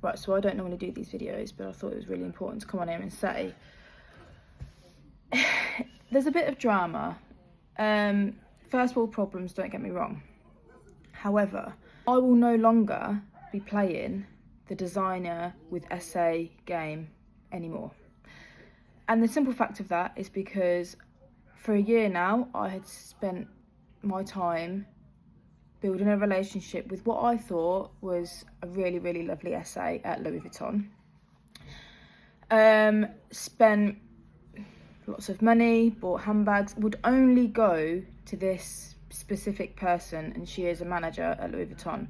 Right, so I don't normally do these videos, but I thought it was really important to come on here and say there's a bit of drama. First world problems, don't get me wrong. However, I will no longer be playing the designer with SA game anymore. And the simple fact of that is because for a year now, I had spent my time building a relationship with what I thought was a really, really lovely SA at Louis Vuitton. Spent lots of money, bought handbags, would only go to this specific person, and she is a manager at Louis Vuitton.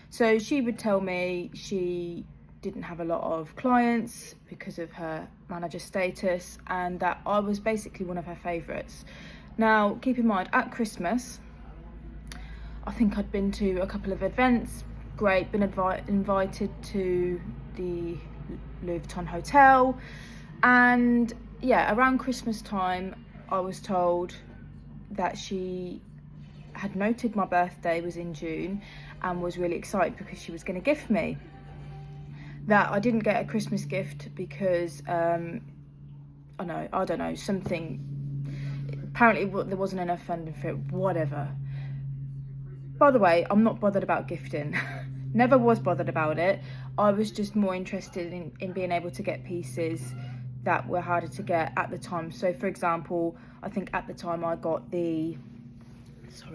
So she would tell me she didn't have a lot of clients because of her manager status, and that I was basically one of her favourites. Now, keep in mind, at Christmas, I think I'd been to a couple of events, great, been invited to the Louis Vuitton hotel, and yeah, around Christmas time, I was told that she had noted my birthday was in June and was really excited because she was going to gift me. That I didn't get a Christmas gift because, I don't know, something, apparently there wasn't enough funding for it, whatever. By the way, I'm not bothered about gifting. Never was bothered about it. I was just more interested in being able to get pieces that were harder to get at the time. So for example, I think at the time I got the,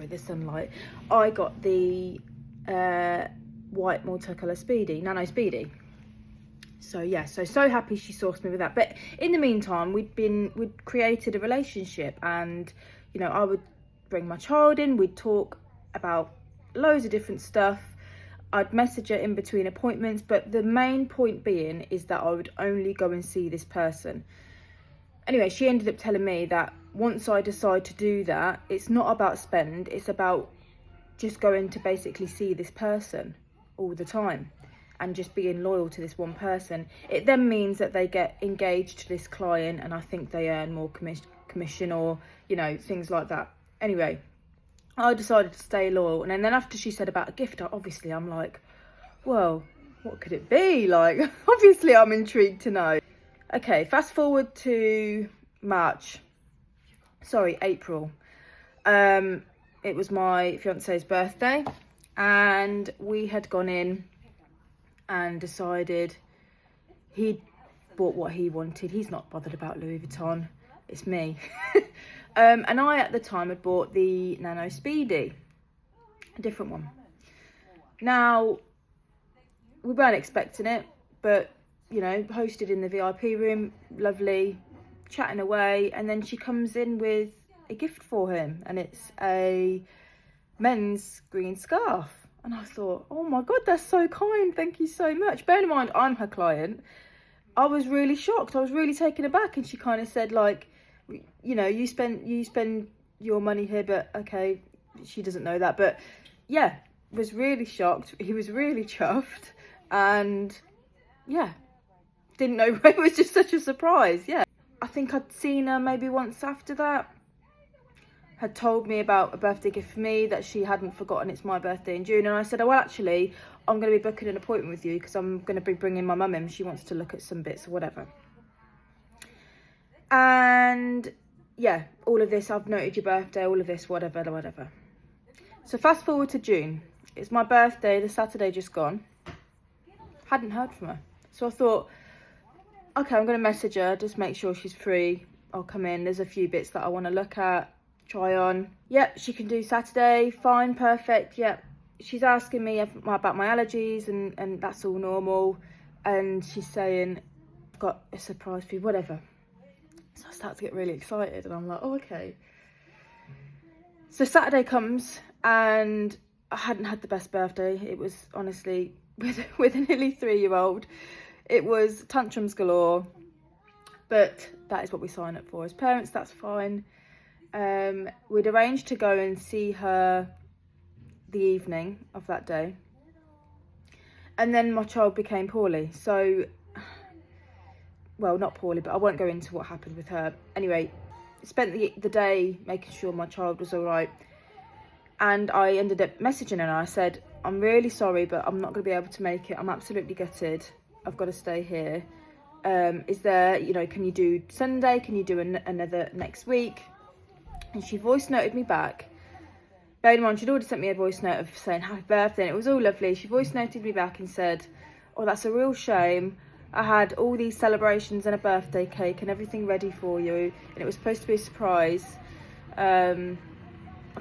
the sunlight, I got the white multicolour Nano Speedy. So yeah, so happy she sourced me with that. But in the meantime, we'd created a relationship, and you know, I would bring my child in, we'd talk about loads of different stuff. I'd message her in between appointments, but the main point being is that I would only go and see this person. Anyway, she ended up telling me that once I decide to do that, it's not about spend, it's about just going to basically see this person all the time and just being loyal to this one person. It then means that they get engaged to this client, and I think they earn more commission or, you know, things like that. Anyway, I decided to stay loyal, and then after she said about a gift, obviously I'm like, well, what could it be? Like, obviously I'm intrigued to know. Okay, fast forward to April. It was my fiance's birthday, and we had gone in and decided he'd bought what he wanted. He's not bothered about Louis Vuitton, it's me. And I, at the time, had bought the Nano Speedy, a different one. Now, we weren't expecting it, but, you know, hosted in the VIP room, lovely, chatting away. And then she comes in with a gift for him, and it's a men's green scarf. And I thought, oh my God, that's so kind. Thank you so much. Bear in mind, I'm her client. I was really shocked. I was really taken aback. And she kind of said, like, you know, you spend your money here, but okay, she doesn't know that. But yeah, was really shocked. He was really chuffed, and yeah, didn't know. It was just such a surprise. Yeah, I think I'd seen her maybe once after that. Had told me about a birthday gift for me that she hadn't forgotten it's my birthday in June. And I said, oh, well, actually, I'm going to be booking an appointment with you because I'm going to be bringing my mum in. She wants to look at some bits or whatever. And yeah, all of this, I've noted your birthday, all of this, whatever. So fast forward to June. It's my birthday, the Saturday just gone. Hadn't heard from her. So I thought, okay, I'm going to message her, just make sure she's free. I'll come in. There's a few bits that I want to look at, try on. Yep, she can do Saturday. Fine, perfect. Yep. She's asking me about my allergies, and that's all normal. And she's saying, I've got a surprise for you, whatever. So I start to get really excited, and I'm like, oh, okay. So Saturday comes, and I hadn't had the best birthday. It was honestly, with a nearly 3-year-old, it was tantrums galore. But that is what we sign up for as parents, that's fine. We'd arranged to go and see her the evening of that day. And then my child became poorly. So, well, not poorly, but I won't go into what happened with her. Anyway, spent the day making sure my child was all right. And I ended up messaging her, and I said, I'm really sorry, but I'm not going to be able to make it. I'm absolutely gutted. I've got to stay here. Is there, you know, can you do Sunday? Can you do another next week? And she voice noted me back. Bearing in mind, she'd already sent me a voice note of saying happy birthday, and it was all lovely. She voice noted me back and said, oh, that's a real shame. I had all these celebrations and a birthday cake and everything ready for you, and it was supposed to be a surprise. I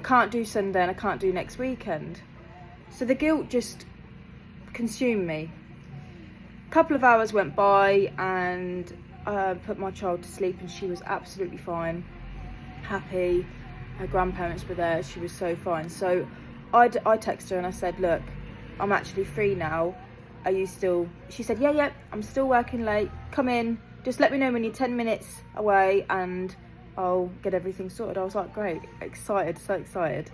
can't do Sunday and I can't do next weekend. So the guilt just consumed me. A couple of hours went by and I put my child to sleep, and she was absolutely fine, happy. Her grandparents were there. She was so fine. So I texted her and I said, look, I'm actually free now. Are you still? She said, yeah, I'm still working late. Come in. Just let me know when you're 10 minutes away and I'll get everything sorted. I was like, great, excited, so excited.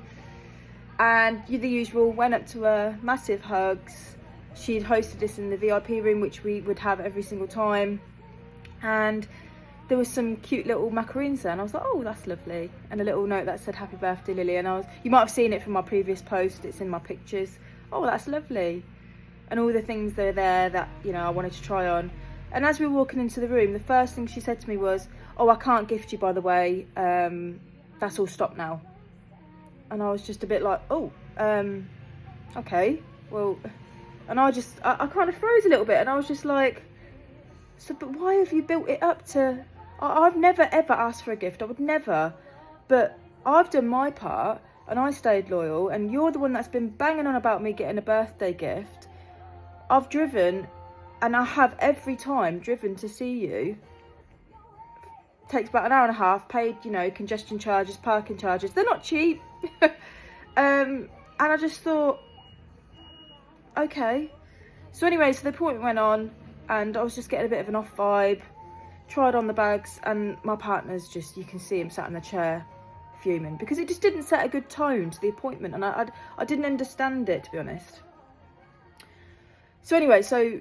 And the usual, went up to her, massive hugs. She'd hosted us in the VIP room, which we would have every single time. And there was some cute little macaroons there, and I was like, oh, that's lovely. And a little note that said, happy birthday, Lily. And you might have seen it from my previous post, it's in my pictures. Oh, that's lovely. And all the things that are there that, you know, I wanted to try on. And as we were walking into the room, the first thing she said to me was, oh, I can't gift you, by the way. That's all stopped now. And I was just a bit like, oh, okay, well. And I kind of froze a little bit, and I was just like, so, but why have you built it up to, I've never ever asked for a gift, I would never, but I've done my part, and I stayed loyal, and you're the one that's been banging on about me getting a birthday gift. I've driven, and I have every time driven to see you. Takes about an hour and a half, paid, you know, congestion charges, parking charges, they're not cheap. And I just thought, okay. So anyway, so the appointment went on, and I was just getting a bit of an off vibe. Tried on the bags, and my partner's just, you can see him sat in the chair fuming, because it just didn't set a good tone to the appointment, and I didn't understand it, to be honest. So anyway, so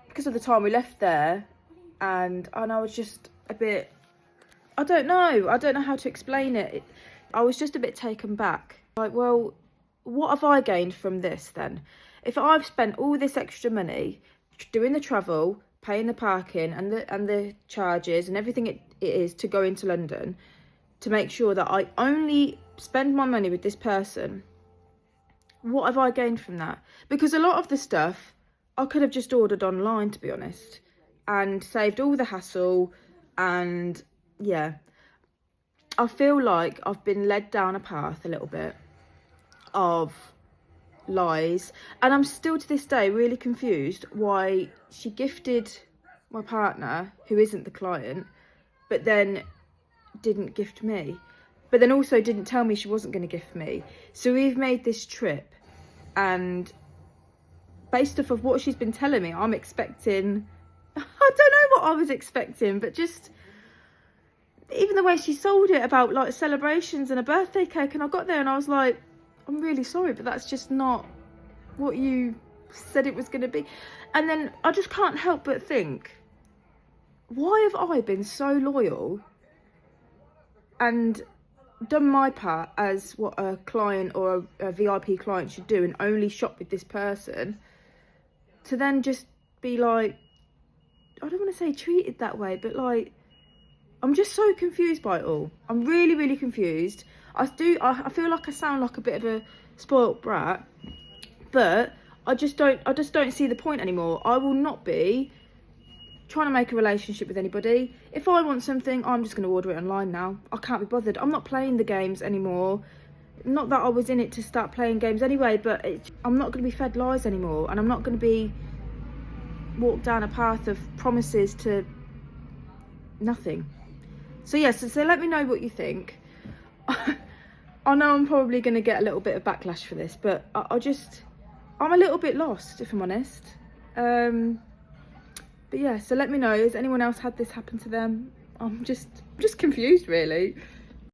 because of the time we left there, and I was just a bit, I don't know how to explain it. I was just a bit taken back. Like, well, what have I gained from this then? If I've spent all this extra money doing the travel, paying the parking and the charges and everything it is to go into London, to make sure that I only spend my money with this person, what have I gained from that? Because a lot of the stuff I could have just ordered online, to be honest, and saved all the hassle. And yeah, I feel like I've been led down a path a little bit of lies, and I'm still to this day really confused why she gifted my partner, who isn't the client, but then didn't gift me, but then also didn't tell me she wasn't going to gift me. So we've made this trip, and based off of what she's been telling me, I'm expecting, I don't know what I was expecting, but just even the way she sold it about like celebrations and a birthday cake, and I got there and I was like, I'm really sorry, but that's just not what you said it was going to be. And then I just can't help but think, why have I been so loyal and done my part as what a client or a VIP client should do, and only shop with this person, to then just be like, I don't want to say treated that way, but like, I'm just so confused by it all. I'm really, really confused. I feel like I sound like a bit of a spoilt brat, but I just don't see the point anymore. I will not be trying to make a relationship with anybody. If I want something, I'm just going to order it online now. I can't be bothered. I'm not playing the games anymore. Not that I was in it to start playing games anyway, but I'm not going to be fed lies anymore, and I'm not going to be walked down a path of promises to nothing. So yes, so let me know what you think. I know I'm probably going to get a little bit of backlash for this, but I'm a little bit lost, if I'm honest. But yeah, so let me know, has anyone else had this happen to them? I'm just confused, really.